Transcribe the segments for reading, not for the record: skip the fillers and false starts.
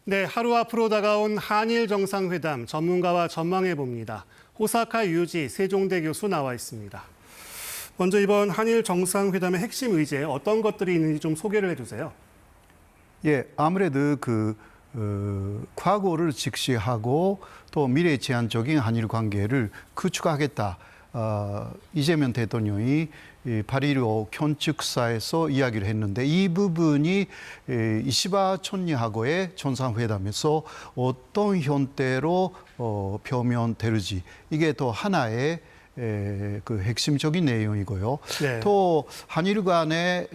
네, 하루 앞으로 다가온 한일 정상회담 전문가와 전망해 봅니다. 호사카 유지 세종대 교수 나와 있습니다. 먼저 이번 한일 정상회담의 핵심 의제 어떤 것들이 있는지 좀 소개를 해주세요. 예, 아무래도 과거를 직시하고 또 미래 제한적인 한일 관계를 구축하겠다. 이재명 대통령이 8.15 견축사에서 이야기를 했는데 이 부분이 이시바 촌리하고의 정상회담에서 어떤 형태로 표현될지 이게 또 하나의 그 핵심적인 내용이고요. 네. 또 한일 간의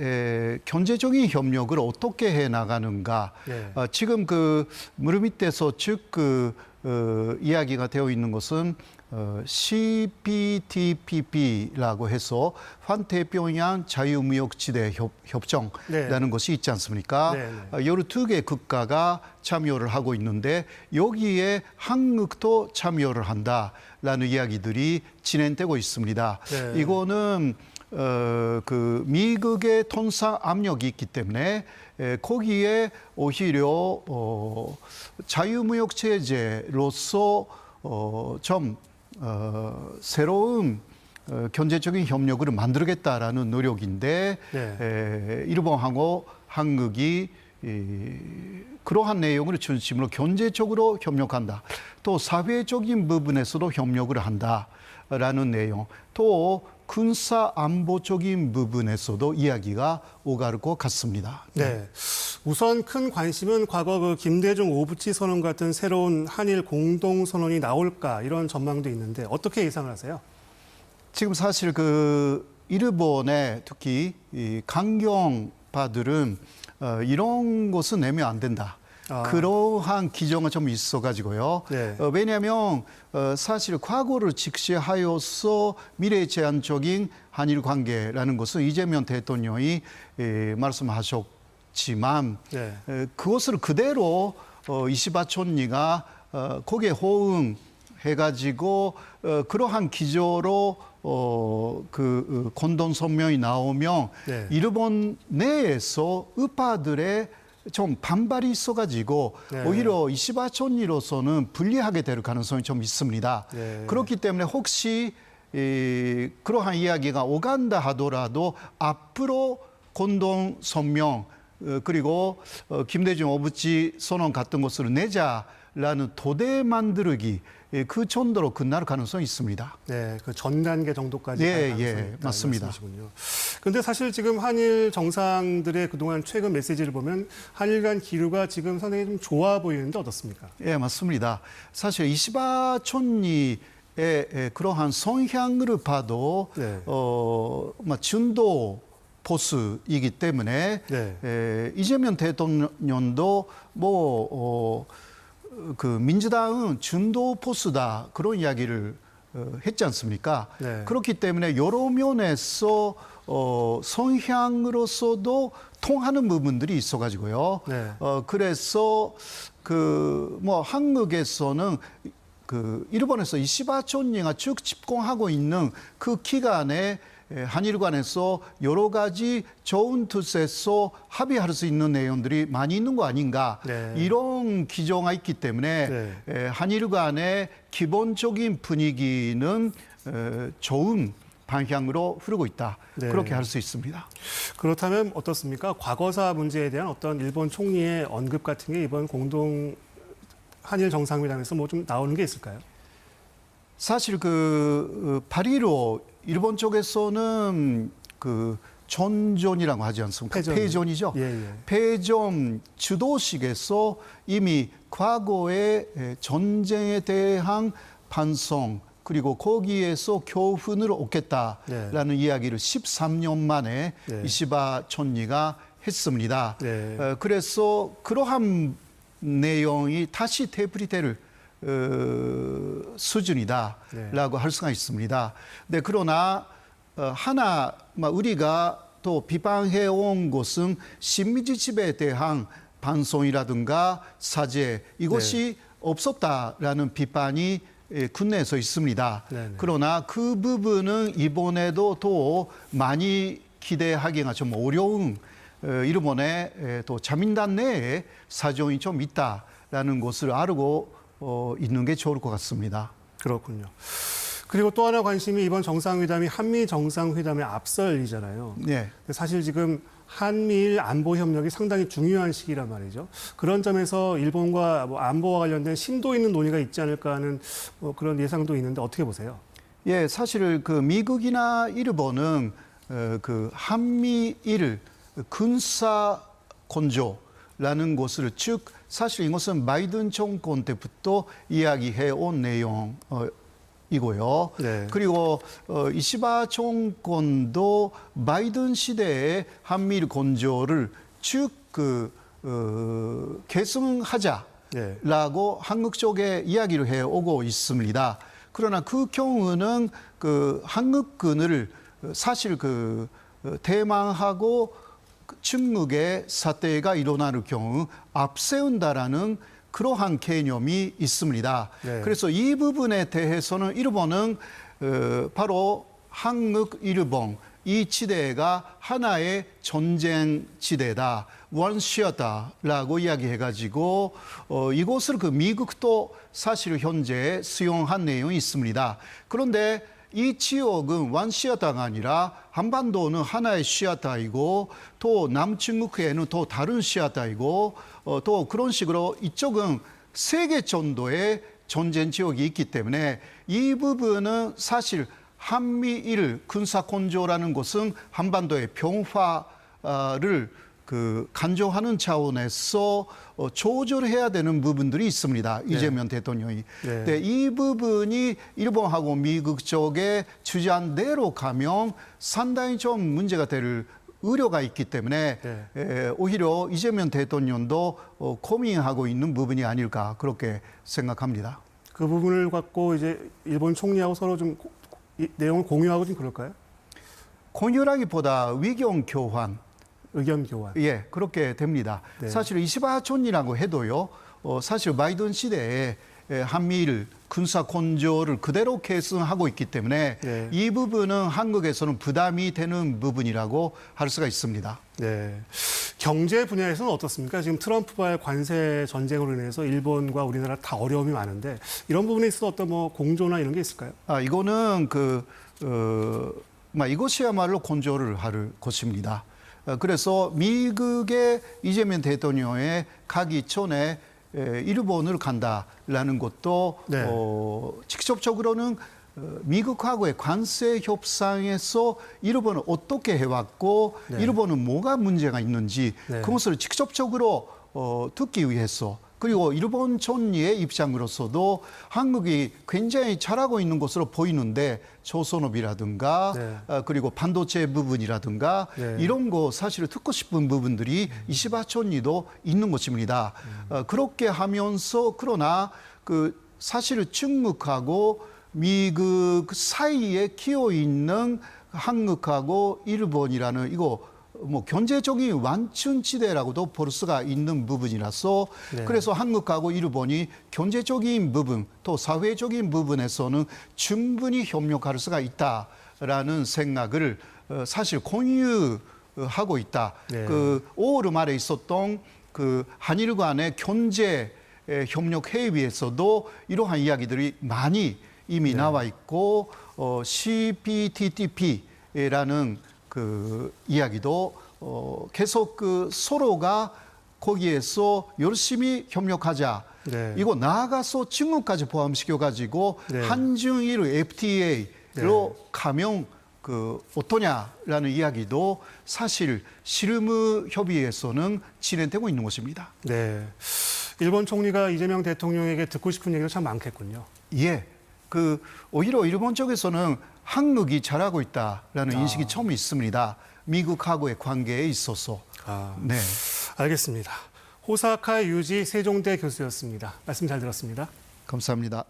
경제적인 협력을 어떻게 해 나가는가. 네. 지금 물밑에서 즉 이야기가 되어 있는 것은 CPTPP라고 해서 환태평양 자유무역지대 협정이라는 것이 있지 않습니까? 여러 두 개 국가가 참여를 하고 있는데 여기에 한국도 참여를 한다라는 이야기들이 진행되고 있습니다. 네. 이거는 미국의 통상 압력이 있기 때문에 거기에 오히려 자유무역 체제로서 좀 새로운 경제적인 협력을 만들겠다라는 노력인데 네. 일본하고 한국이 그러한 내용을 중심으로 경제적으로 협력한다. 또 사회적인 부분에서도 협력을 한다라는 내용. 또 군사 안보적인 부분에서도 이야기가 오갈 것 같습니다. 네. 우선 큰 관심은 과거 김대중 오부치 선언 같은 새로운 한일 공동 선언이 나올까 이런 전망도 있는데 어떻게 예상을 하세요? 지금 사실 일본의 특히 이 강경파들은 이런 것은 내면 안 된다. 그러한 기정은 좀 있어가지고요. 네. 왜냐하면 사실 과거를 직시하여서 미래 제한적인 한일 관계라는 것은 이재명 대통령이 말씀하셨지만 네. 그것을 그대로 이시바 촌리가 거기에 호응해가지고 그러한 기조로 공동 성명이 나오면 네. 일본 내에서 우파들의 좀 반발이 있어가지고 네. 오히려 이시바 촌리로서는 불리하게 될 가능성이 좀 있습니다. 네. 그렇기 때문에 혹시 그러한 이야기가 오간다 하더라도 앞으로 공동 성명 그리고 김대중 오부치 선언 같은 것을 내자라는 토대 만들기 그 정도로 끝날 가능성이 있습니다. 네, 전 단계 정도까지 갈 가능성이 있다, 맞습니다. 그런데 사실 지금 한일 정상들의 그동안 최근 메시지를 보면 한일 간 기류가 지금 상당히 좀 좋아 보이는데 어떻습니까? 예, 맞습니다. 사실 이시바 촌리의 그러한 성향을 봐도 네. 중도 보수이기 때문에 네. 이재명 대통령도 민주당은 중도 보수다 그런 이야기를 했지 않습니까? 네. 그렇기 때문에 여러 면에서 성향으로서도 통하는 부분들이 있어가지고요. 네. 그래서 한국에서는 일본에서 이시바 촌리가 쭉 집권하고 있는 그 기간에 한일 간에서 여러 가지 좋은 뜻에서 합의할 수 있는 내용들이 많이 있는 거 아닌가. 네. 이런 기조가 있기 때문에 한일 간의 기본적인 분위기는 좋은 방향으로 흐르고 있다. 네. 그렇게 할 수 있습니다. 그렇다면 어떻습니까? 과거사 문제에 대한 어떤 일본 총리의 언급 같은 게 이번 공동 한일 정상회담에서 좀 나오는 게 있을까요? 사실 8.15 일본 쪽에서는 전전이라고 하지 않습니까? 패전이죠. 예. 패전 주도식에서 이미 과거의 전쟁에 대한 반성 그리고 거기에서 교훈을 얻겠다라는 이야기를 13년 만에 이시바 촌리가 했습니다. 네. 그래서 그러한 내용이 다시 되풀이될 수준이다라고 할 수가 있습니다. 네, 그러나 우리가 또 비판해온 것은 식민지 지배에 대한 반성이라든가 사죄 이것이 없었다라는 비판이 국내에서 있습니다. 그러나 그 부분은 이번에도 또 많이 기대하기가 좀 어려운 일본의 또 자민당 내에 사정이 좀 있다. 있다라는 것을 알고 있는 게 좋을 것 같습니다. 그렇군요. 그리고 또 하나 관심이 이번 정상회담이 한미 정상회담의 앞설이잖아요. 네. 사실 지금 한미일 안보 협력이 상당히 중요한 시기란 말이죠. 그런 점에서 일본과 안보와 관련된 심도 있는 논의가 있지 않을까 하는 그런 예상도 있는데 어떻게 보세요? 예, 사실 그 미국이나 일본은 그 한미일 군사 건조라는 것을 쭉 사실 이것은 바이든 정권 때부터 이야기해 온 내용이고요. 네. 그리고 이시바 정권도 바이든 시대에 한미일 건조를 쭉 계승하자라고 네. 한국 쪽에 이야기를 해 오고 있습니다. 그러나 그 경우는 그 한국군을 사실 대만하고 중국의 사태가 일어날 경우 앞세운다라는 그러한 개념이 있습니다. 네. 그래서 이 부분에 대해서는 일본은 바로 한국, 일본 이 지대가 하나의 전쟁 지대다, 원시어다라고 이야기해가지고 이것을 미국도 사실 현재 수용한 내용이 있습니다. 그런데 이 지역은 원시어다가 아니라 한반도는 하나의 시아타이고 또 남중국해는 또 다른 시아타이고 또 그런 식으로 이쪽은 세계 정도의 전쟁 지역이 있기 때문에 이 부분은 사실 한미일 군사 건조라는 것은 한반도의 평화를 간조하는 차원에서 조절해야 되는 부분들이 있습니다. 이재명 대통령이. 네. 네, 이 부분이 일본하고 미국 쪽에 주장한 대로 가면 상당히 좀 문제가 될 우려가 있기 때문에 오히려 이재명 대통령도 고민하고 있는 부분이 아닐까 그렇게 생각합니다. 그 부분을 갖고 이제 일본 총리하고 서로 좀 내용을 공유하고 좀 그럴까요? 공유라기보다 의견 교환. 의견 교환. 예, 그렇게 됩니다. 네. 사실 이시바촌이라고 해도요, 사실 바이든 시대에 한미일 군사 건조를 그대로 계승하고 있기 때문에 네. 이 부분은 한국에서는 부담이 되는 부분이라고 할 수가 있습니다. 네. 경제 분야에서는 어떻습니까? 지금 트럼프발 관세 전쟁으로 인해서 일본과 우리나라 다 어려움이 많은데 이런 부분에 있어서 어떤 공조나 이런 게 있을까요? 이거는 이것이야말로 건조를 할 것입니다. 그래서 미국의 이재명 대통령의 가기 전에 일본을 간다라는 것도 네. 직접적으로는 미국하고의 관세 협상에서 일본은 어떻게 해왔고 네. 일본은 뭐가 문제가 있는지 네. 그것을 직접적으로 듣기 위해서 그리고 일본 총리의 입장으로서도 한국이 굉장히 잘하고 있는 것으로 보이는데 조선업이라든가 네. 그리고 반도체 부분이라든가 네. 이런 거 사실 듣고 싶은 부분들이 이시바 총리도 있는 것입니다. 그렇게 하면서 그러나 사실 중국하고 미국 사이에 끼어 있는 한국하고 일본이라는 이거 경제적인 완충지대라고도 볼 수가 있는 부분이라서 네. 그래서 한국하고 일본이 경제적인 부분 또 사회적인 부분에서는 충분히 협력할 수가 있다라는 생각을 사실 공유하고 있다. 네. 5월 말에 있었던 한일 간의 경제 협력 회의에서도 이러한 이야기들이 많이 이미 나와 있고 CPTPP라는 이야기도 계속 서로가 거기에서 열심히 협력하자. 네. 이거 나아가서 중국까지 포함시켜가지고 네. 한중일 FTA로 가면 어떠냐라는 이야기도 사실 실무 협의에서는 진행되고 있는 것입니다. 네. 일본 총리가 이재명 대통령에게 듣고 싶은 얘기가 참 많겠군요. 예. 오히려 일본 쪽에서는 한국이 잘하고 있다라는 인식이 처음 있습니다. 미국하고의 관계에 있어서. 네. 알겠습니다. 호사카 유지 세종대 교수였습니다. 말씀 잘 들었습니다. 감사합니다.